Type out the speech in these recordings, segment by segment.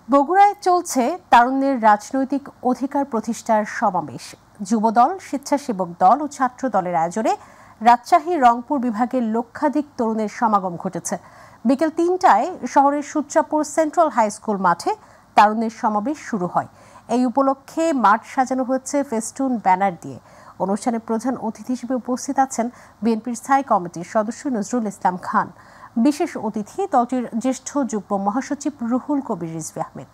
বগুড়ায় চলছে তারুণ্যের রাজনৈতিক অধিকার প্রতিষ্ঠার সমাবেশ। যুবদল, স্বেচ্ছাসেবক দল ও ছাত্র দলের আয়োজনে রাজশাহী রংপুর বিভাগের লক্ষাধিক তরুণের সমাগম ঘটেছে। বিকেল ৩টায় শহরের সূত্রাপুর সেন্ট্রাল হাই স্কুল মাঠে তারুণ্যের সমাবেশ শুরু হয়। এই উপলক্ষে মাঠ সাজানো হয়েছে ফেস্টুন ব্যানার দিয়ে। অনুষ্ঠানে প্রধান অতিথি হিসেবে উপস্থিত আছেন বিএনপির স্থায়ী কমিটির সদস্য নজরুল ইসলাম খান। বিশেষ অতিথি দলটির জ্যেষ্ঠ যুগ্ম মহাসচিব রুহুল কবির রিজভী আহমেদ।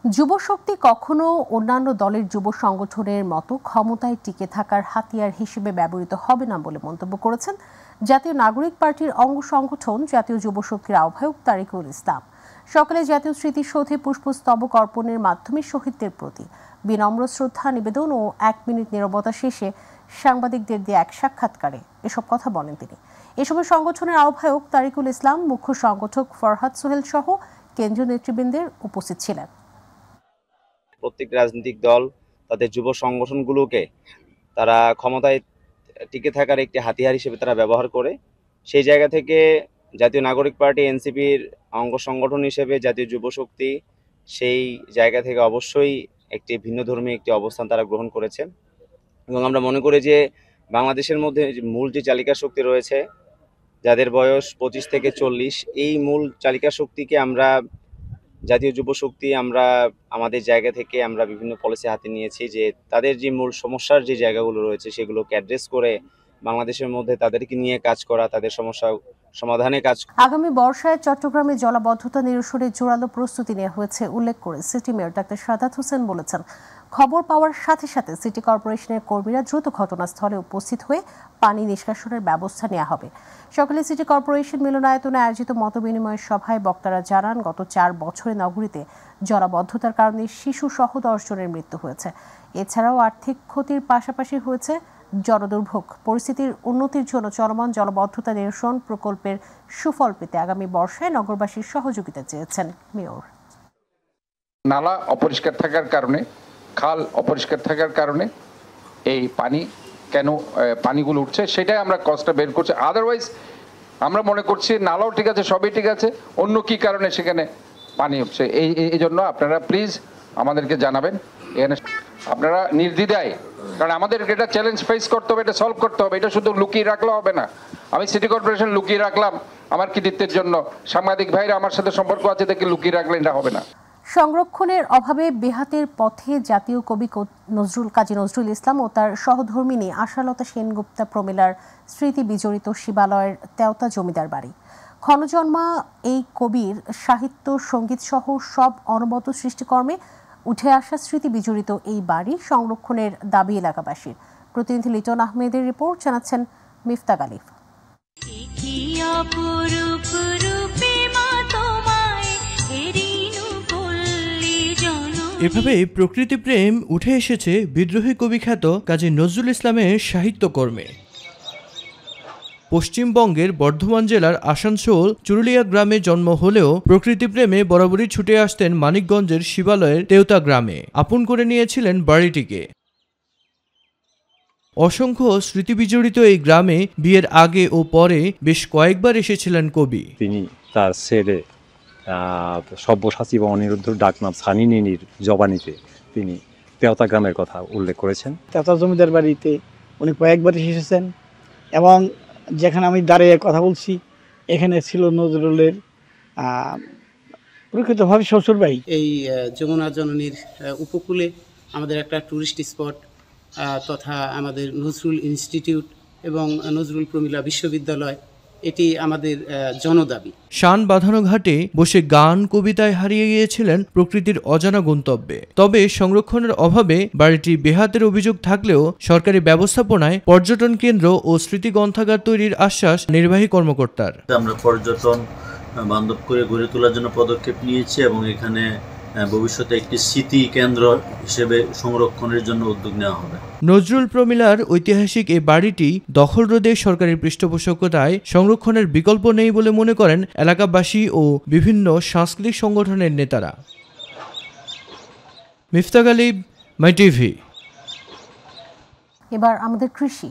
যুবশক্তি কখনো অন্যান্য দলের যুব সংগঠনের মতো ক্ষমতায় টিকে থাকার হাতিয়ার হিসেবে ব্যবহৃত হবে না বলে মন্তব্য করেছেন জাতীয় নাগরিক পার্টির অঙ্গ সংগঠন জাতীয় যুবশক্তির আহ্বায়ক তারিকুল ইসলাম। সকালে জাতীয় স্মৃতিসৌধে পুষ্পস্তবক অর্পণের মাধ্যমে শহীদদের প্রতি বিনম্র শ্রদ্ধা নিবেদন ও ১ মিনিট নীরবতা শেষে সাংবাদিকদের দিয়ে এক সাক্ষাৎকারে এসব কথা বলেন তিনি। এ সময় সংগঠনের আহ্বায়ক তারিকুল ইসলাম, মুখ্য সংগঠক ফরহাদ সোহেল সহ কেন্দ্রীয় নেতৃবৃন্দের উপস্থিত ছিলেন। প্রত্যেক রাজনৈতিক দল তাদের যুব সংগঠনগুলোকে তারা ক্ষমতায় টিকে থাকার একটি হাতিয়ার হিসেবে তারা ব্যবহার করে। সেই জায়গা থেকে জাতীয় নাগরিক পার্টি এনসিপির অঙ্গ সংগঠন হিসেবে জাতীয় যুবশক্তি সেই জায়গা থেকে অবশ্যই একটি ভিন্নধর্মী একটি অবস্থান তারা গ্রহণ করেছেন এবং আমরা মনে করি যে বাংলাদেশের মধ্যে মূল যে চালিকা শক্তি রয়েছে, যাদের বয়স 25 থেকে 40, এই মূল চালিকা শক্তিকে আমরা জাতীয় যুবশক্তি আমরা আমাদের জায়গা থেকে আমরা বিভিন্ন পলিসি হাতে নিয়েছি যে তাদের যে মূল সমস্যার যে জায়গাগুলো রয়েছে সেগুলোকে অ্যাড্রেস করে বাংলাদেশের মধ্যে তাদেরকে নিয়ে কাজ করা, তাদের সমস্যা সমাধানে কাজ। আগামী বর্ষায় চট্টগ্রামে জলাবদ্ধতা নিরসনে জোরালো প্রস্তুতি নেওয়া হয়েছে উল্লেখ করে city mayor doctor Sadat Hossain বলেছেন, খবর পাওয়ার সাথে সাথে সিটি কর্পোরেশনের কর্মীরা দ্রুত ঘটনাস্থলে উপস্থিত হয়ে পানি নিষ্কাশনের ব্যবস্থা নেওয়া হবে। সকালে সিটি কর্পোরেশন মিলনায়তনে আয়োজিত মতবিনিময় সভায় বক্তারা জানান, গত 4 বছরে নগরীতে জলাবদ্ধতার কারণে শিশু সহ 10 জনের মৃত্যু হয়েছে। এছাড়াও আর্থিক ক্ষতির পাশাপাশি হয়েছে জলদুর্ভোগ। পরিস্থিতির উন্নতির জন্য চলমান জলাবদ্ধতা নিরসন প্রকল্পের সুফল পেতে আগামী বর্ষায় নগরবাসীর সহযোগিতা চেয়েছেন মেয়র। নালা অপরিষ্কার থাকার কারণে, খাল অপরিষ্কার থাকার কারণে এই পানিগুলো উঠছে, সেটাই আমরা কষ্টটা বের করছি। আদারওয়াইজ আমরা মনে করছি নালাও ঠিক আছে, সবই ঠিক আছে, অন্য কি কারণে সেখানে পানি উঠছে। এই জন্য আপনারা প্লিজ আমাদেরকে জানাবেন, এখানে আপনারা নির্দ্বিধায়, কারণ আমাদেরকে এটা চ্যালেঞ্জ ফেস করতে হবে, এটা সলভ করতে হবে। এটা শুধু লুকিয়ে রাখলে হবে না। আমি সিটি কর্পোরেশন লুকিয়ে রাখলাম আমার কৃতিত্বের জন্য, সাংবাদিক ভাইরা আমার সাথে সম্পর্ক আছে দেখে লুকিয়ে রাখলে এটা হবে না। সংরক্ষণের অভাবে বেহাতের পথে জাতীয় কবি কাজী নজরুল ইসলাম ও তার সহধর্মিণী আশালতা সেনগুপ্তা প্রমীলার স্মৃতি বিজড়িত শিবালয়ের তেওতা জমিদার বাড়ি। ক্ষণজন্মা এই কবির সাহিত্য, সঙ্গীত সহ সব অনবদ্য সৃষ্টিকর্মে উঠে আসা স্মৃতি বিজড়িত এই বাড়ি সংরক্ষণের দাবি এলাকাবাসীর। প্রতিনিধি লিটন আহমেদের রিপোর্ট, জানাচ্ছেন মিফতাক আলিফ। এভাবেই প্রকৃতি প্রেম উঠে এসেছে বিদ্রোহী কবি খ্যাত কাজী নজরুল ইসলামের সাহিত্যকর্মে। পশ্চিমবঙ্গের বর্ধমান জেলার আসানসোল চুরুলিয়া গ্রামে জন্ম হলেও প্রকৃতি প্রেমে বরাবরই ছুটে আসতেন মানিকগঞ্জের শিবালয়ের তেওতা গ্রামে। আপন করে নিয়েছিলেন বাড়িটিকে। অসংখ্য স্মৃতিবিজড়িত এই গ্রামে বিয়ের আগে ও পরে বেশ কয়েকবার এসেছিলেন কবি। তিনি তার ছেলে সব্যসাচী বা অনিরুদ্ধ ডাকনাম সানি নিনির জবানিতে তিনি তেওতা গ্রামের কথা উল্লেখ করেছেন। তেওতা জমিদার বাড়িতে উনি কয়েকবার এসেছেন এবং যেখানে আমি দাঁড়িয়ে কথা বলছি এখানে ছিল নজরুলের প্রকৃতভাবে শ্বশুরবাড়ি। এই যমুনা জননীর উপকূলে আমাদের একটা টুরিস্ট স্পট তথা আমাদের নজরুল ইনস্টিটিউট এবং নজরুল প্রমীলা বিশ্ববিদ্যালয়, এটি আমাদের জনদাবি। শান বাঁধানো ঘাটে বসে গান কবিতায় হারিয়ে গিয়েছিলেন প্রকৃতির অজানা গন্তব্যে। তবে সংরক্ষণের অভাবে বাড়িটি বেহাতের অভিযোগ থাকলেও সরকারি ব্যবস্থাপনায় পর্যটন কেন্দ্র ও স্মৃতি গ্রন্থাগার তৈরির আশ্বাস নির্বাহী কর্মকর্তার। আমরা পর্যটন বান্ধব করে গড়ে তোলার জন্য পদক্ষেপ নিয়েছি এবং এখানে ভবিষ্যতে একটি স্মৃতি কেন্দ্র হিসেবে সংরক্ষণের জন্য উদ্যোগ নেওয়া হবে। নজরুল প্রমীলার ঐতিহাসিক এই বাড়িটি দখল রোধে সরকারি পৃষ্ঠপোষকতায় সংরক্ষণের বিকল্প নেই বলে মনে করেন এলাকাবাসী ও বিভিন্ন সাংস্কৃতিক সংগঠনের নেতারা। মিফতাক আলিফ, মাই টিভি। এবার আমাদের কৃষি।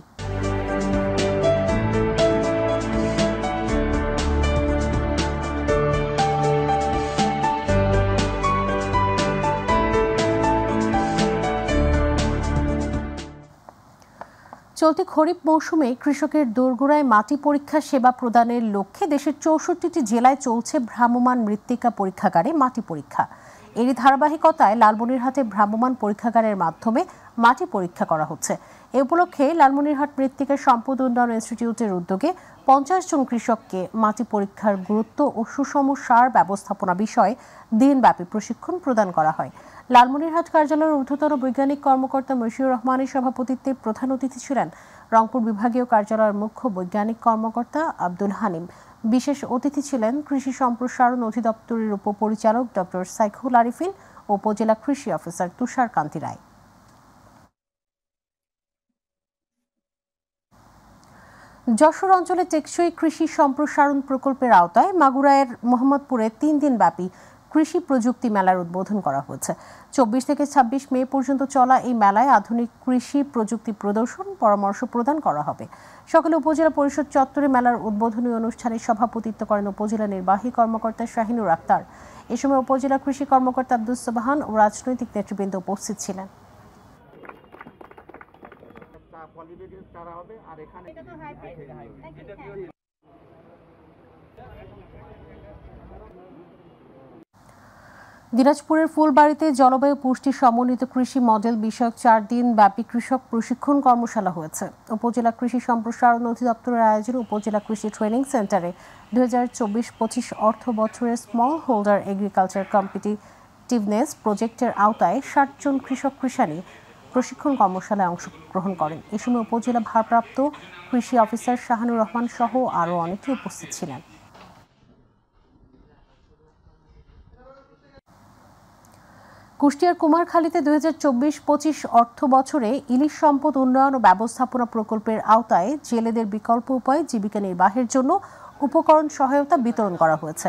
চলতি খরিফ মৌসুমে কৃষকের দোরগোড়ায় মাটি পরীক্ষা সেবা প্রদানের লক্ষ্যে দেশের 64টি জেলায় চলছে ভ্রাম্যমাণ মৃত্তিকা পরীক্ষাগারে মাটি পরীক্ষা। এরই ধারাবাহিকতায় লালমনিরহাটে ভ্রাম্যমাণ পরীক্ষাগারের মাধ্যমে মাটি পরীক্ষা করা হচ্ছে। এ উপলক্ষে লালমনিরহাট মৃত্তিকা সম্পদ উন্নয়ন ইনস্টিটিউটের উদ্যোগে 50 জন কৃষককে মাটি পরীক্ষার গুরুত্ব ও সুষম সার ব্যবস্থাপনা বিষয়ে দিনব্যাপী প্রশিক্ষণ প্রদান করা হয়। লালমনিরহাট কার্যালয়ের ঊর্ধ্বতন বৈজ্ঞানিক কর্মকর্তা মশিউর রহমানের সভাপতিত্বে প্রধান অতিথি ছিলেন রংপুর বিভাগীয় কার্যালয়ের মুখ্য বৈজ্ঞানিক কর্মকর্তা আব্দুল হানিম। বিশেষ অতিথি ছিলেন কৃষি সম্প্রসারণ অধিদপ্তরের উপপরিচালক ডক্টর সাইখুল আরিফিন ও উপজেলা কৃষি অফিসার তুষার কান্তি রায়। যশোর অঞ্চলে টেকসই কৃষি সম্প্রসারণ প্রকল্পের আওতায় মাগুরায়ের মোহাম্মদপুরে 3 দিনব্যাপী কৃষি প্রযুক্তি মেলার উদ্বোধন করা হয়েছে। 24 থেকে 26 মে পর্যন্ত চলা এই মেলায় আধুনিক কৃষি প্রযুক্তি প্রদর্শন পরামর্শ প্রদান করা হবে। সকালে উপজেলা পরিষদ চত্বরে মেলার উদ্বোধনী অনুষ্ঠানে সভাপতিত্ব করেন উপজেলা নির্বাহী কর্মকর্তা শাহিনুর আক্তার। এ সময় উপজেলা কৃষি কর্মকর্তা আব্দুস সোবহান ও রাজনৈতিক নেতৃবৃন্দ উপস্থিত ছিলেন। দিনাজপুরের ফুলবাড়িতে জলবায়ু পুষ্টি সমন্বিত কৃষি মডেল বিষয়ক 4 দিন ব্যাপী কৃষক প্রশিক্ষণ কর্মশালা হয়েছে। উপজেলা কৃষি সম্প্রসারণ অধিদপ্তরের আয়োজনে উপজেলা কৃষি ট্রেনিং সেন্টারে 2024-25 অর্থ বছরের স্মল হোল্ডার এগ্রিকালচার কম্পিটিটিভনেস প্রজেক্টের আওতায় 60 জন কৃষক কৃষানী প্রশিক্ষণ কর্মশালায় অংশগ্রহণ করেন। এ সময় উপজেলা ভারপ্রাপ্ত কৃষি অফিসার শাহানুর রহমান সহ আরও অনেকে উপস্থিত ছিলেন। কুষ্টিয়ার কুমারখালীতে 2024-25 অর্থ বছরে ইলিশ সম্পদ উন্নয়ন ও ব্যবস্থাপনা প্রকল্পের আওতায় জেলেদের বিকল্প উপায়ে জীবিকা নির্বাহের জন্য উপকরণ সহায়তা বিতরণ করা হয়েছে।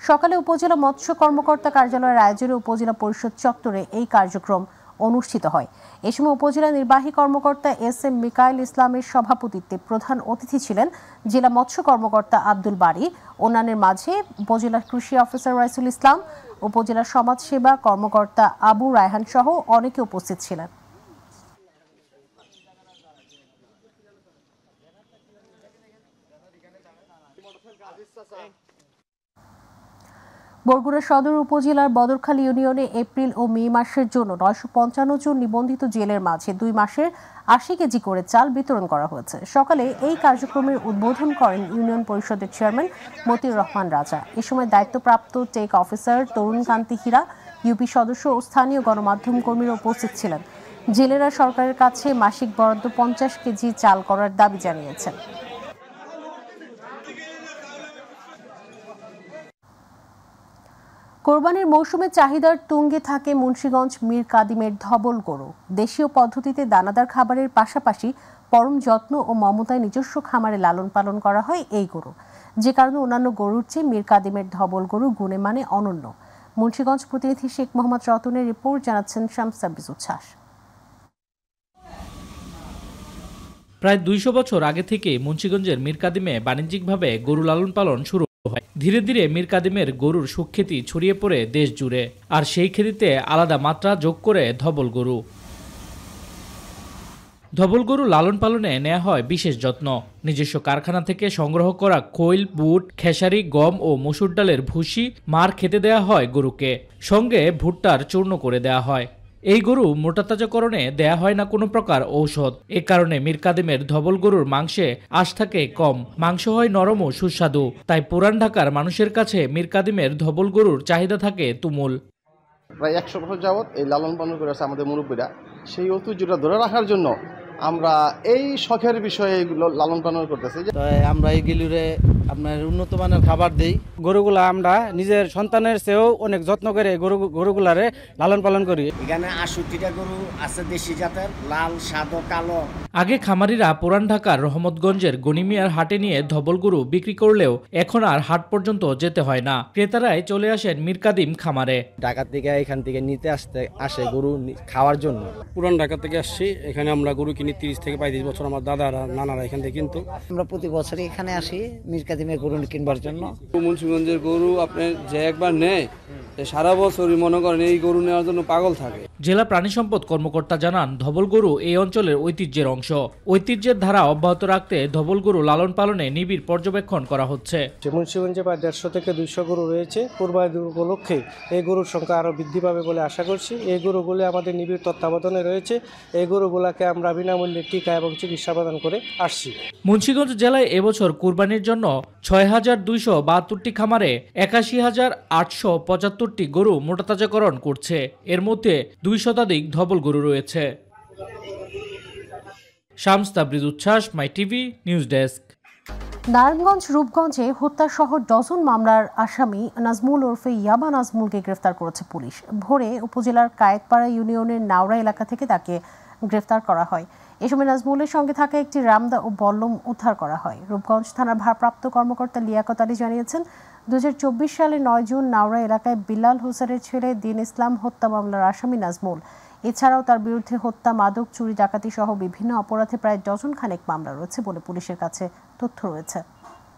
সকালে উপজেলা মৎস্য কর্মকর্তা কার্যালয়ের আয়োজনে উপজেলা পরিষদ চত্বরে এই কার্যক্রম অনুষ্ঠিত হয়। এ সময় উপজেলা নির্বাহী কর্মকর্তা SM মিকাইল ইসলামের সভাপতিত্বে প্রধান অতিথি ছিলেন জেলা মৎস্য কর্মকর্তা আব্দুল বারী। অন্যান্যের মাঝে উপজেলা কৃষি অফিসার রাইসুল ইসলাম, উপজেলা সমাজসেবা কর্মকর্তা আবু রায়হান সহ অনেকে উপস্থিত ছিলেন। বরগুনা সদর উপজেলার বদরখালী ইউনিয়নে এপ্রিল ও মে মাসের জন্য 955 জন নিবন্ধিত জেলের মাঝে 2 মাসের 80 কেজি করে চাল বিতরণ করা হয়েছে। সকালে এই কার্যক্রমের উদ্বোধন করেন ইউনিয়ন পরিষদের চেয়ারম্যান মতিউর রহমান রাজা। এ সময় দায়িত্বপ্রাপ্ত টেক অফিসার তরুণ কান্তি হীরা, ইউপি সদস্য ও স্থানীয় গণমাধ্যম কর্মীরা উপস্থিত ছিলেন। জেলেরা সরকারের কাছে মাসিক বরাদ্দ 50 কেজি চাল করার দাবি জানিয়েছেন। কোরবানির মৌসুমে চাহিদার তুঙ্গে থাকে মুন্সিগঞ্জ মীর কাদিমের ধবল গরু। দেশীয় পদ্ধতিতে দানাদার খাবারের পাশাপাশি পরম যত্ন ও মমতায় নিজস্ব খামারে লালন পালন করা হয় এই গরু, যে কারণে অন্যান্য গরুর চেয়ে মীর কাদিমের ধবল গরু গুণে মানে অনন্য। মুন্সিগঞ্জ প্রতিনিধি শেখ মোহাম্মদ রতনের রিপোর্ট, জানাচ্ছেন শামস সাব্বির উচ্ছ্বাস। প্রায় 200 বছর আগে থেকে মুন্সিগঞ্জের মীর কাদিমে বাণিজ্যিকভাবে গরু লালন পালন শুরু হয়। ধীরে ধীরে মীর কাদিমের গরুর সুখ্যাতি ছড়িয়ে পড়ে দেশ জুড়ে, আর সেই খ্যাতিতে আলাদা মাত্রা যোগ করে ধবল গরু। ধবল গরু লালন পালনে নেওয়া হয় বিশেষ যত্ন। নিজস্ব কারখানা থেকে সংগ্রহ করা খৈল, বুট, খেসারি, গম ও মসুর ডালের ভুসি মার খেতে দেয়া হয় গরুকে, সঙ্গে ভুট্টার চূর্ণ করে দেয়া হয়। এই গরু মোটাতাজাকরণে দেয়া হয় না কোনো প্রকার ঔষধ। এ কারণে মীর কাদিমের ধবল গরুর মাংসে আঁশ থাকে কম, মাংস হয় নরম ও সুস্বাদু। তাই পুরান ঢাকার মানুষের কাছে মীর কাদিমের ধবল গরুর চাহিদা থাকে তুমুল। প্রায় 100 বছর যাবৎ এই লালন পালন করে আছে আমাদের মুরব্বীরা। সেই ঐতিহ্যটা ধরে রাখার জন্য আমরা এই শখের বিষয়ে এগুলো লালন পালন করতেছি। আমরা এইগুলিরে আপনার উন্নত মানের খাবার দেই। গরুগুলা আমরা নিজের সন্তানের চেয়েও অনেক যত্ন করে গরুগুলারে লালন পালন করি। এখানে 68টা গরু আছে দেশি জাতের, লাল, সাদা, কালো। আগে খামারিরা পুরান ঢাকার রহমতগঞ্জের গনিমিয়ার হাটে নিয়ে ধবল গরু বিক্রি করলেও এখন আর হাট পর্যন্ত যেতে হয় না। ক্রেতারাই চলে আসেন মীর কাদিম খামারে। ঢাকা থেকে এখান থেকে নিতে আসে গরু খাওয়ার জন্য। পুরান ঢাকা থেকে আসছি, এখানে আমরা গরু কিনি 30 থেকে 35 বছর। আমার দাদারা নানারা এখান থেকে কিন্তু আমরা প্রতি বছরই এখানে আসি মীর কাদিমের গরু কিনবার জন্য। মুন্সিগঞ্জের গরু আপনি যে একবার নেয় সারা বছরই মনে করেন এই গরু নেওয়ার জন্য পাগল থাকে। জেলা প্রাণী সম্পদ কর্মকর্তা জানান, ধবল গরু এই অঞ্চলের ঐতিহ্যের অংশ। ঐতিহ্যের ধারা অব্যাহত রাখতে ধবল গরু লালন পালনে নিবিড় পর্যবেক্ষণ করা হচ্ছে। মুন্সিগঞ্জে প্রায় 150 থেকে 200 গরু রয়েছে। কোরবানি উপলক্ষে এই গরুর সংখ্যা আরও বৃদ্ধি পাবে বলে আশা করছি। এই গরুগুলি আমাদের নিবিড় তত্ত্বাবধানে রয়েছে। এই গরুগুলোকে আমরা বিনামূল্যে টিকা এবং চিকিৎসা প্রদান করে আসছি। মুন্সিগঞ্জ জেলায় এবছর কুরবানির জন্য 6,272টি খামারে 81,875টি গরু মোটাতাজাকরণ করছে। এর মধ্যে 2 শতাধিক ধবল গরু রয়েছে। শামস তাবরিজ উচ্ছ্বাস, my TV news desk. Narayanganj রূপগঞ্জে হত্যাসহ ডজন মামলার আসামি নাজমুল ওরফে ইয়াবা নাজমুলকে গ্রেফতার করেছে পুলিশ। ভোরে উপজেলার কায়েতপাড়া ইউনিয়নের নাওড়া এলাকা থেকে তাকে গ্রেফতার করা হয়। এ সময় নাজমুলের সঙ্গে থাকা একটি রামদা ও বল্লম উদ্ধার করা হয়। রূপগঞ্জ থানার ভারপ্রাপ্ত কর্মকর্তা লিয়াকত আলী জানিয়েছেন, 2024 সালের 9 জুন নাওড়া এলাকায় বিল্লাল হোসেনের ছেলে দিন ইসলাম হত্যা মামলার আসামি নাজমুল। এছাড়াও তার বিরুদ্ধে হত্যা, মাদক, চুরি, ডাকাতি সহ বিভিন্ন অপরাধে প্রায় ডজন খানেক মামলা রয়েছে বলে পুলিশের কাছে তথ্য রয়েছে।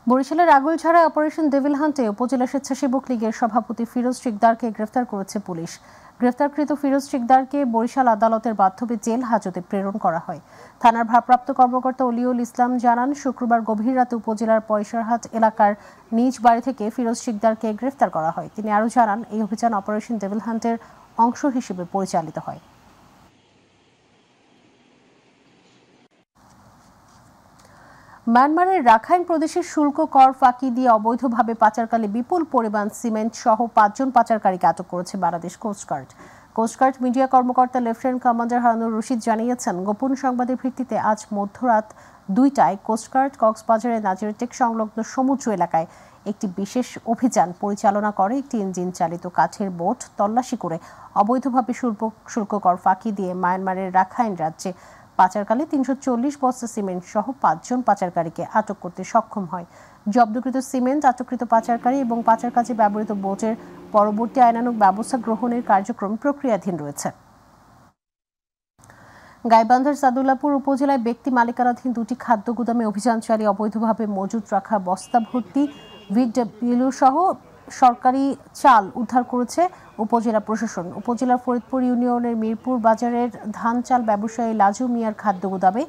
বরিশালের আগুলঝাড়া অপারেশন ডেভিল হান্টে উপজেলা স্বেচ্ছাসেবক লীগের সভাপতি ফিরোজ শিকদারকে গ্রেফতার করেছে পুলিশ। গ্রেফতারকৃত ফিরোজ শিকদারকে বরিশাল আদালতের মাধ্যমে জেল হাজতে প্রেরণ করা হয়। থানার ভারপ্রাপ্ত কর্মকর্তা অলিউল ইসলাম জানান, শুক্রবার গভীর রাতে উপজেলার পয়সারহাট এলাকার নিজ বাড়ি থেকে ফিরোজ শিকদারকে গ্রেফতার করা হয়। তিনি আরও জানান, এই অভিযান অপারেশন ডেভিল হান্টের অংশ হিসেবে পরিচালিত হয়। মায়ানমারের রাখাইন প্রদেশের শুল্ক কর ফাঁকি দিয়ে অবৈধভাবে পাচারকালে বিপুল পরিমাণ সিমেন্ট সহ 5 জন পাচারকারীকে আটক করেছে বাংলাদেশ কোস্টগার্ড। কোস্টগার্ড মিডিয়া কর্মকর্তা লেফটেন্যান্ট কমান্ডার হারুনুর রশিদ জানিয়েছেন, গোপন সংবাদের ভিত্তিতে আজ মধ্যরাত 2টায় কোস্টগার্ড কক্সবাজারের নাজিরটেক সংলগ্ন সমুদ্র এলাকায় একটি বিশেষ অভিযান পরিচালনা করে। একটি ইঞ্জিন চালিত কাঠের বোট তল্লাশি করে অবৈধভাবে শুল্ক কর ফাঁকি দিয়ে মায়ানমারের রাখাইন রাজ্যে পাচারকালে 340 বস্তা সিমেন্ট সহ 5 জন পাচারকারীকে আটক করতে সক্ষম হয়। জব্দকৃত সিমেন্ট, আটককৃত পাচারকারী এবং পাচার কাজে ব্যবহৃত বোটের পরবর্তী আইনানুগ ব্যবস্থা গ্রহণের কার্যক্রম প্রক্রিয়াধীন রয়েছে। গাইবান্ধার সাদুল্লাপুর উপজেলায় ব্যক্তি মালিকানাধীন 2টি খাদ্য গুদামে অভিযান চালিয়ে অবৈধভাবে মজুত রাখা বস্তা ভর্তি ভিডব্লিউ সহ সরকারি চাল উদ্ধার করেছে উপজেলা প্রশাসন। উপজেলার ফরিদপুর ইউনিয়নের মিরপুর বাজারের ধান চাল ব্যবসায়ী লাজু মিয়ার খাদ্য গুদামে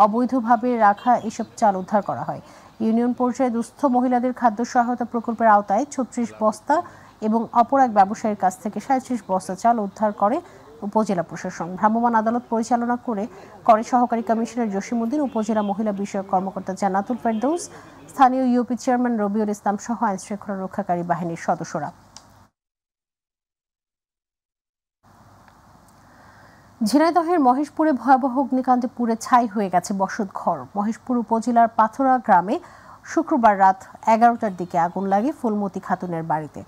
অবৈধভাবে রাখা এসব চাল উদ্ধার করা হয়। ইউনিয়ন পর্যায়ে দুস্থ মহিলাদের খাদ্য সহায়তা প্রকল্পের আওতায় 36 বস্তা এবং অপর এক ব্যবসায়ীর কাছ থেকে 37 বস্তা চাল উদ্ধার করে উপজেলা প্রশাসন। ভ্রাম্যমাণ আদালত পরিচালনা করে সহকারী কমিশনার জসিমউদ্দিন, উপজেলা মহিলা বিষয়ক কর্মকর্তা জান্নাতুল ফেরদৌস, স্থানীয় ইউপি চেয়ারম্যান রবিউল ইসলাম সহ আইন শৃঙ্খলা রক্ষাকারী বাহিনীর সদস্যরা। ঝিনাইদহের মহেশপুরে ভয়াবহ অগ্নিকাণ্ডে পুড়ে ছাই হয়ে গেছে বসতঘর। মহেশপুর উপজেলার পাথরা গ্রামে শুক্রবার রাত 11টার দিকে আগুন লাগে ফুলমতি খাতুনের বাড়িতে।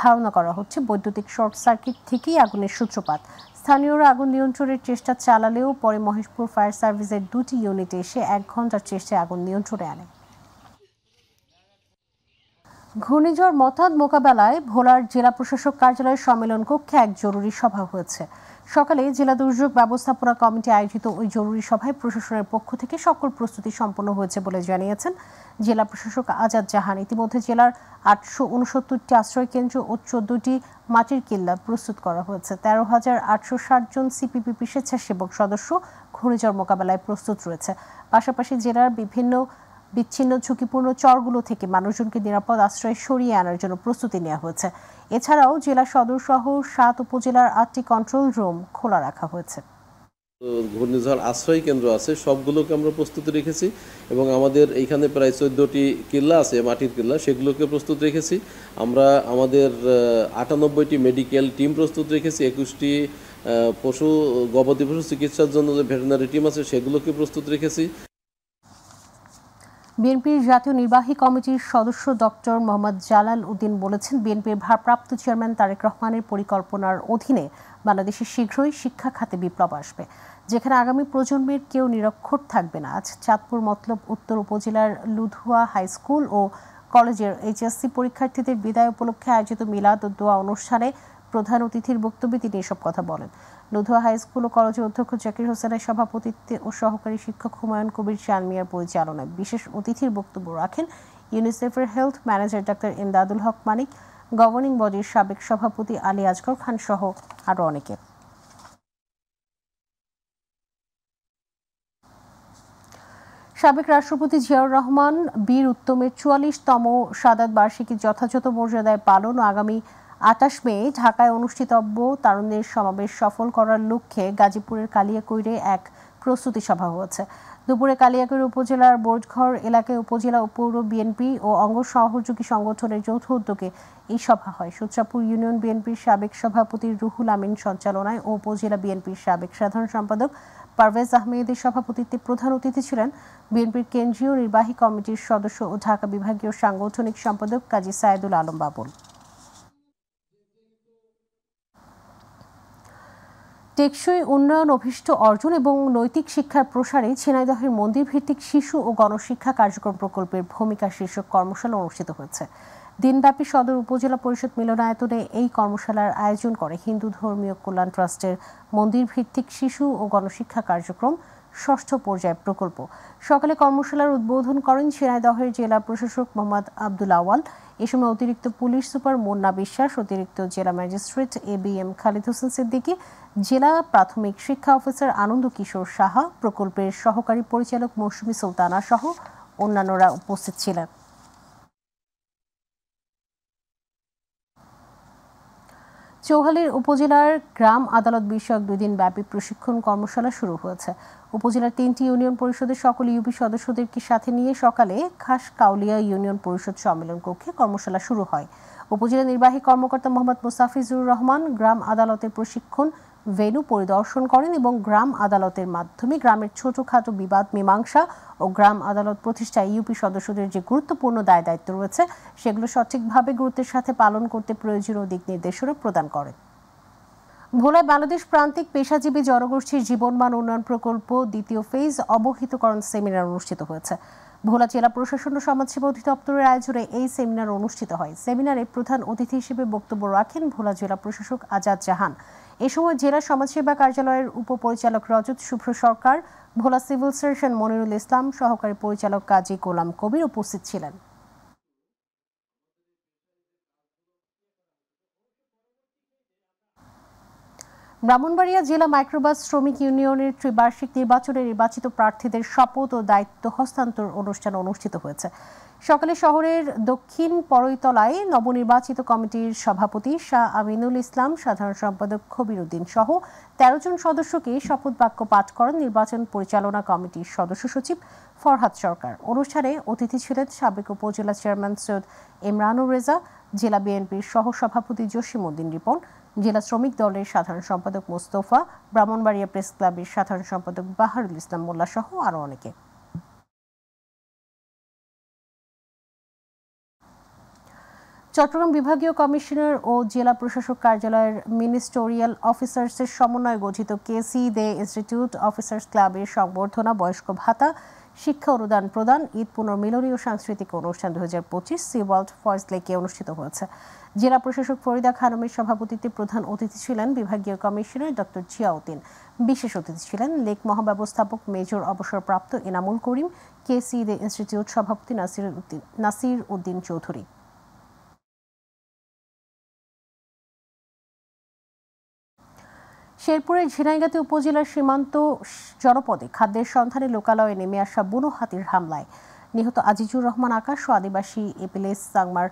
ধারণা করা হচ্ছে বৈদ্যুতিক শর্ট সার্কিট থেকেই আগুনের সূত্রপাত। স্থানীয়রা আগুন নিয়ন্ত্রণের চেষ্টা চালালেও পরে মহেশপুর ফায়ার সার্ভিসের 2টি ইউনিট এসে 1 ঘন্টার চেষ্টায় আগুন নিয়ন্ত্রণে আনে। ঘূর্ণিঝড় মতাদ মোকাবেলায় ভোলার জেলা প্রশাসক কার্যালয়ের সম্মেলন কক্ষে এক জরুরি সভা হয়েছে। সকালে জেলা দুর্যোগ ব্যবস্থাপনা কমিটি আয়োজিত ওই জরুরি সভায় প্রশাসনের পক্ষ থেকে সকল প্রস্তুতি সম্পন্ন হয়েছে বলে জানিয়েছেন জেলা প্রশাসক আজাদ জাহান। ইতিমধ্যে জেলার 869টি আশ্রয় কেন্দ্র ও 14টি মাটির কিল্লা প্রস্তুত করা হয়েছে। 13,860 জন সিপিপিপি স্বেচ্ছাসেবক সদস্য ঘূর্ণিঝড় মোকাবেলায় প্রস্তুত রয়েছে। পাশাপাশি জেলার বিভিন্ন বিচ্ছিন্ন ঝুঁকিপূর্ণ চরগুলো থেকে মানুষজনকে নিরাপদ আশ্রয়ে সরিয়ে আনার জন্য প্রস্তুতি নেওয়া হয়েছে। এছাড়াও জেলা সদর সহ 7 উপজেলার 8টি কন্ট্রোল রুম খোলা রাখা হয়েছে। ঘূর্ণিঝড় আশ্রয় কেন্দ্র আছে, সবগুলোকে আমরা প্রস্তুত রেখেছি এবং আমাদের এইখানে প্রায় 14টি কিল্লা আছে, মাটির কিল্লা, সেগুলোকে প্রস্তুত রেখেছি। আমরা আমাদের 98টি মেডিকেল টিম প্রস্তুত রেখেছি, 21টি গবাদি পশু চিকিৎসার জন্য যে ভেটেরিনারি টিম আছে সেগুলোকে প্রস্তুত রেখেছি। বিএনপির জাতীয় নির্বাহী কমিটির সদস্য ডক্টর মোহাম্মদ জালাল উদ্দিন বলেছেন, বিএনপির ভারপ্রাপ্ত চেয়ারম্যান তারেক রহমানের পরিকল্পনার অধীনে বাংলাদেশে শীঘ্রই শিক্ষা খাতে বিপ্লব আসবে, যেখানে আগামী প্রজন্মের কেউ নিরক্ষর থাকবে না। আজ চাঁদপুর মতলব উত্তর উপজেলার লুধুয়া হাই স্কুল ও কলেজের এইচএসসি পরীক্ষার্থীদের বিদায় উপলক্ষে আয়োজিত মিলাদ ও দোয়া অনুষ্ঠানে প্রধান অতিথির বক্তব্যে তিনি এসব কথা বলেন। লুধুয়া হাই স্কুল ও কলেজের অধ্যক্ষ জাকির হোসেনের সভাপতিত্বে ও সহকারী শিক্ষক হুমায়ুন কবির চান মিয়ার পরিচালনায় বিশেষ অতিথির বক্তব্য রাখেন ইউনিসেফের হেলথ ম্যানেজার ডাক্তার ইমদাদুল হক মানিক, গভর্নিং বডির সাবেক সভাপতি আলী আজগর খান সহ আরও অনেকে। সাবেক রাষ্ট্রপতি জিয়াউর রহমান বীর উত্তমের ৪৪তম শাহাদাত বার্ষিকী যথাযথ মর্যাদায় পালন ও আগামী ২৮ মে ঢাকায় অনুষ্ঠিতব্য তারুণ্যের সমাবেশ সফল করার লক্ষ্যে গাজীপুরের কালিয়াকৈরে এক প্রস্তুতি সভা হয়েছে। দুপুরে কালিয়াকৈর উপজেলার বোর্ডঘর এলাকায় উপজেলা ও পৌর বিএনপি ও অঙ্গ সহযোগী সংগঠনের যৌথ উদ্যোগে এই সভা হয়। সূত্রাপুর ইউনিয়ন বিএনপির সাবেক সভাপতি রুহুল আমিন সঞ্চালনায় ও উপজেলা বিএনপির সাবেক সাধারণ সম্পাদক পারভেজ আহমেদের সভাপতিত্বে প্রধান অতিথি ছিলেন বিএনপির কেন্দ্রীয় নির্বাহী কমিটির সদস্য ও ঢাকা বিভাগীয় সাংগঠনিক সম্পাদক কাজী সায়েদুল আলম বাবুল। টেকসই উন্নয়ন অভিষ্ট অর্জন এবং নৈতিক শিক্ষার প্রসারে ঝিনাইদহের মন্দির ভিত্তিক শিশু ও গণশিক্ষা কার্যক্রম প্রকল্পের ভূমিকা শীর্ষক কর্মশালা অনুষ্ঠিত হয়েছে। দিনব্যাপী সদর উপজেলা পরিষদ মিলনায়তনে এই কর্মশালার আয়োজন করে হিন্দু ধর্মীয় কল্যাণ ট্রাস্টের মন্দির ভিত্তিক শিশু ও গণশিক্ষা কার্যক্রম ষষ্ঠ পর্যায় প্রকল্প। সকালে কর্মশালার উদ্বোধন করেন ঝিনাইদহের জেলা প্রশাসক মোহাম্মদ আব্দুল আওয়াল। এ সময় অতিরিক্ত পুলিশ সুপার মুন্না বিশ্বাস, অতিরিক্ত জেলা ম্যাজিস্ট্রেট ABM খালিদ হোসেন সিদ্দিকী, জেলা প্রাথমিক শিক্ষা অফিসার আনন্দ কিশোর সাহা, প্রকল্পের সহকারী পরিচালক মৌসুমী সুলতানা সহ অন্যান্যরা উপস্থিত ছিলেন। চৌহালির উপজেলার গ্রাম আদালত বিষয়ক 2 দিন ব্যাপী প্রশিক্ষণ কর্মশালা শুরু হয়েছে। উপজেলার 3টি ইউনিয়ন পরিষদের সকল ইউপি সদস্যদেরকে সাথে নিয়ে সকালে খাসকাউলিয়া ইউনিয়ন পরিষদ সম্মেলন কক্ষে কর্মশালা শুরু হয়। উপজেলা নির্বাহী কর্মকর্তা মোহাম্মদ মুস্তাফিজুর রহমান গ্রাম আদালতের প্রশিক্ষণ ভেন্যু পরিদর্শন করেন এবং গ্রাম আদালতের মাধ্যমে গ্রামের ছোটখাটো বিবাদ মীমাংসা ও গ্রাম আদালত প্রতিষ্ঠায় ইউপি সদস্যদের যে গুরুত্বপূর্ণ দায়-দায়িত্ব রয়েছে সেগুলো সঠিকভাবে গুরুত্বের সাথে পালন করতে প্রয়োজনীয় দিক নির্দেশনা প্রদান করেন। ভোলায় বাংলাদেশ প্রান্তিক পেশাজীবী জনগোষ্ঠীর জীবনমান উন্নয়ন প্রকল্প দ্বিতীয় ফেজ অবহিতকরণ সেমিনার অনুষ্ঠিত হয়েছে। ভোলা জেলা প্রশাসন ও সমাজসেবা অধিদপ্তরের আয়োজনে এই সেমিনার অনুষ্ঠিত হয়। সেমিনারে প্রধান অতিথি হিসেবে বক্তব্য রাখেন ভোলা জেলা প্রশাসক আজাদ জাহান। এ সময় জেলা সমাজসেবা কার্যালয়ের উপপরিচালক রজত শুভ্র সরকার, ভোলা সিভিল সার্জন মনিরুল ইসলাম, সহকারী পরিচালক কাজী গোলাম কবির উপস্থিত ছিলেন। ব্রাহ্মণবাড়িয়া জেলা মাইক্রোবাস শ্রমিক ইউনিয়নের ত্রিবার্ষিক নির্বাচনে নির্বাচিত প্রার্থীদের শপথ ও দায়িত্ব হস্তান্তর অনুষ্ঠান অনুষ্ঠিত হয়েছে। সকালে শহরের দক্ষিণ পরৈতলায় নবনির্বাচিত কমিটির সভাপতি শাহ আমিনুল ইসলাম, সাধারণ সম্পাদক খবির উদ্দিন সহ 13 জন সদস্যকে শপথ বাক্য পাঠ করেন নির্বাচন পরিচালনা কমিটির সদস্য সচিব ফরহাদ সরকার। অনুষ্ঠানে অতিথি ছিলেন সাবেক উপজেলা চেয়ারম্যান সৈয়দ ইমরানুর রেজা, জেলা বিএনপির সহ সভাপতি জসিম উদ্দিন রিপন, জেলা শ্রমিক দলের সাধারণ সম্পাদক মোস্তফা, ব্রাহ্মণবাড়িয়া প্রেস ক্লাবের সাধারণ সম্পাদক বাহারুল ইসলাম মোল্লা সহ আরো অনেকে। চট্টগ্রাম বিভাগীয় কমিশনার ও জেলা প্রশাসক কার্যালয়ের মিনিস্টোরিয়াল অফিসার্সের সমন্বয়ে গঠিত কেসি দে ইনস্টিটিউট অফিসার্স ক্লাবের সংবর্ধনা, বয়স্ক ভাতা, শিক্ষা অনুদান প্রদান, ঈদ পুনর্মিলনী ও সাংস্কৃতিক অনুষ্ঠান 2025 সি ওয়ার্ল্ড ফয়েজ লেকে অনুষ্ঠিত হয়েছে। জেলা প্রশাসক ফরিদা খানমের সভাপতিত্বে প্রধান অতিথি ছিলেন বিভাগীয় কমিশনার ডক্টর জিয়াউদ্দিন। বিশেষ অতিথি ছিলেন লেক মহাব্যবস্থাপক মেজর অবসরপ্রাপ্ত এনামুল করিম, কেসি দে ইনস্টিটিউট সভাপতি নাসির উদ্দিন চৌধুরী। শেরপুরের ঝিনাইগাতি উপজেলার সীমান্ত জনপদে খাদ্যের সন্ধানে লোকালয়ে নেমে আসা বুনো হাতির হামলায় নিহত আজিজুর রহমান আকাশ ও আদিবাসী এপিলেস সাংমার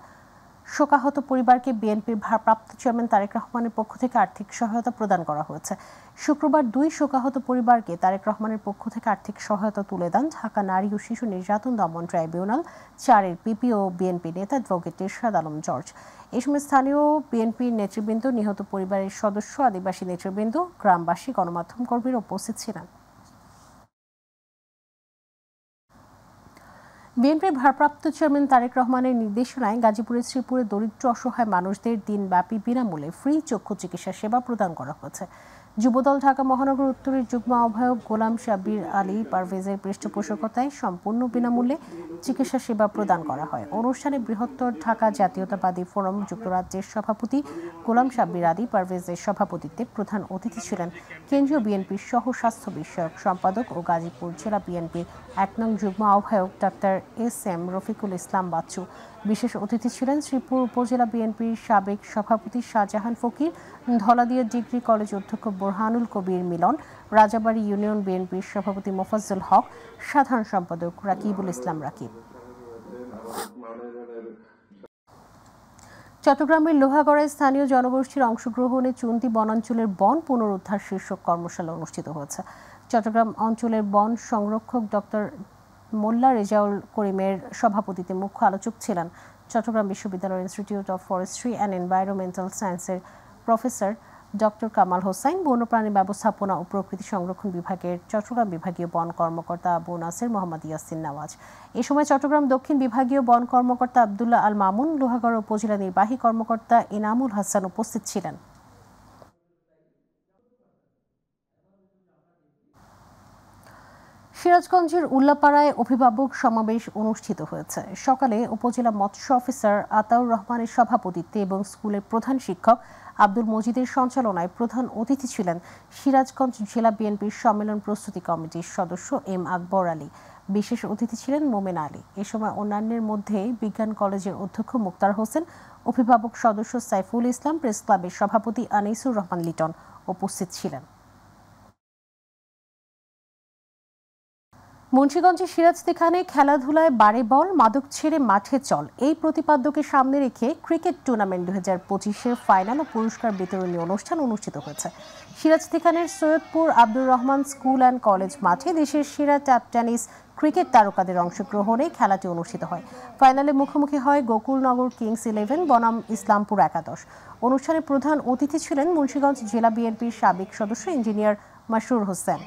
শোকাহত পরিবারকে বিএনপির ভারপ্রাপ্ত চেয়ারম্যান তারেক রহমানের পক্ষ থেকে আর্থিক সহায়তা প্রদান করা হয়েছে। শুক্রবার 2 শোকাহত পরিবারকে তারেক রহমানের পক্ষ থেকে আর্থিক সহায়তা তুলে দেন ঢাকা নারী ও শিশু নির্যাতন দমন ট্রাইব্যুনাল 4-এর পিপি ও বিএনপি নেতা অ্যাডভোকেট এরশাদ আলম জর্জ। এই সময় স্থানীয় বিএনপির নেতৃবৃন্দ, নিহত পরিবারের সদস্য, আদিবাসী নেতৃবৃন্দ, গ্রামবাসী, গণমাধ্যম কর্মীরা উপস্থিত ছিলেন। বিএনপির ভারপ্রাপ্ত চেয়ারম্যান তারেক রহমানের নির্দেশনায় গাজীপুরের শ্রীপুরে দরিদ্র অসহায় মানুষদের দিনব্যাপী বিনামূল্যে ফ্রি চক্ষু চিকিৎসা সেবা প্রদান করা হয়েছে। যুবদল ঢাকা মহানগর উত্তরের যুগ্ম আহ্বায়ক গোলাম সাব্বির আলী পারভেজের পৃষ্ঠপোষকতায় সম্পূর্ণ বিনামূল্যে চিকিৎসা সেবা প্রদান করা হয়। অনুষ্ঠানে বৃহত্তর ঢাকা জাতীয়তাবাদী ফোরাম যুক্তরাজ্যের সভাপতি গোলাম সাব্বির আলী পারভেজের সভাপতিত্বে প্রধান অতিথি ছিলেন কেন্দ্রীয় বিএনপির সহ স্বাস্থ্য বিষয়ক সম্পাদক ও গাজীপুর জেলা বিএনপির 1 নং যুগ্ম আহ্বায়ক ডাক্তার SM রফিকুল ইসলাম বাচ্চু। বিশেষ অতিথি ছিলেন শ্রীপুর উপজেলা বিএনপির সাবেক সভাপতি শাহজাহান ফকির, ধলাদিয়া ডিগ্রি কলেজ অধ্যক্ষ বোরহানুল কবির মিলন, রাজাবাড়ী ইউনিয়ন বিএনপির সভাপতি মোফাজ্জল হক, সাধারণ সম্পাদক রাকিবুল ইসলাম রাকিব। চট্টগ্রামের লোহাগড়ায় স্থানীয় জনগোষ্ঠীর অংশগ্রহণে চুন্তি বনাঞ্চলের বন পুনরুদ্ধার শীর্ষক কর্মশালা অনুষ্ঠিত হয়েছে। চট্টগ্রাম অঞ্চলের বন সংরক্ষক ডক্টর মোল্লা রেজাউল করিমের সভাপতিত্বে মুখ্য আলোচক ছিলেন চট্টগ্রাম বিশ্ববিদ্যালয়ের institute of forestry and environmental সায়েন্সের প্রফেসর ডক্টর কামাল হোসাইন, বন্যপ্রাণী ব্যবস্থাপনা ও প্রকৃতি সংরক্ষণ বিভাগের চট্টগ্রাম বিভাগীয় বন কর্মকর্তা আবু নাসের মোহাম্মদ ইয়াসিন নওয়াজ। এ সময় চট্টগ্রাম দক্ষিণ বিভাগীয় বন কর্মকর্তা আবদুল্লাহ আল মামুন, লোহাগড়া উপজেলা নির্বাহী কর্মকর্তা ইনামুল হাসান উপস্থিত ছিলেন। সিরাজগঞ্জের উল্লাপাড়ায় অভিভাবক সমাবেশ অনুষ্ঠিত হয়েছে। সকালে উপজেলা মৎস্য অফিসার আতাউর রহমানের সভাপতিত্বে এবং স্কুলের প্রধান শিক্ষক আব্দুল মজিদের সঞ্চালনায় প্রধান অতিথি ছিলেন সিরাজগঞ্জ জেলা বিএনপির সম্মেলন প্রস্তুতি কমিটির সদস্য এম আকবর আলী। বিশেষ অতিথি ছিলেন মোমেন আলী। এ সময় অন্যান্যের মধ্যে বিজ্ঞান কলেজের অধ্যক্ষ মুক্তার হোসেন, অভিভাবক সদস্য সাইফুল ইসলাম, প্রেস ক্লাবের সভাপতি আনিসুর রহমান লিটন উপস্থিত ছিলেন। মুন্সিগঞ্জের সিরাজদিখানে খেলাধুলায় বারে বল, মাদক ছেড়ে মাঠে চল, এই প্রতিপাদ্যকে সামনে রেখে ক্রিকেট টুর্নামেন্ট 2025-এর ফাইনাল ও পুরস্কার বিতরণী অনুষ্ঠান অনুষ্ঠিত হয়েছে। সিরাজদিখানের Saidpur Abdur Rahman school and college মাঠে দেশের সেরা ট্যাপ টেনিস ক্রিকেট তারকাদের অংশগ্রহণে খেলাটি অনুষ্ঠিত হয়। ফাইনালে মুখোমুখি হয় গোকুলনগর কিংস 11 বনাম ইসলামপুর একাদশ। অনুষ্ঠানে প্রধান অতিথি ছিলেন মুন্সিগঞ্জ জেলা বিএনপির সাবেক সদস্য ইঞ্জিনিয়ার মাসরুর হোসেন।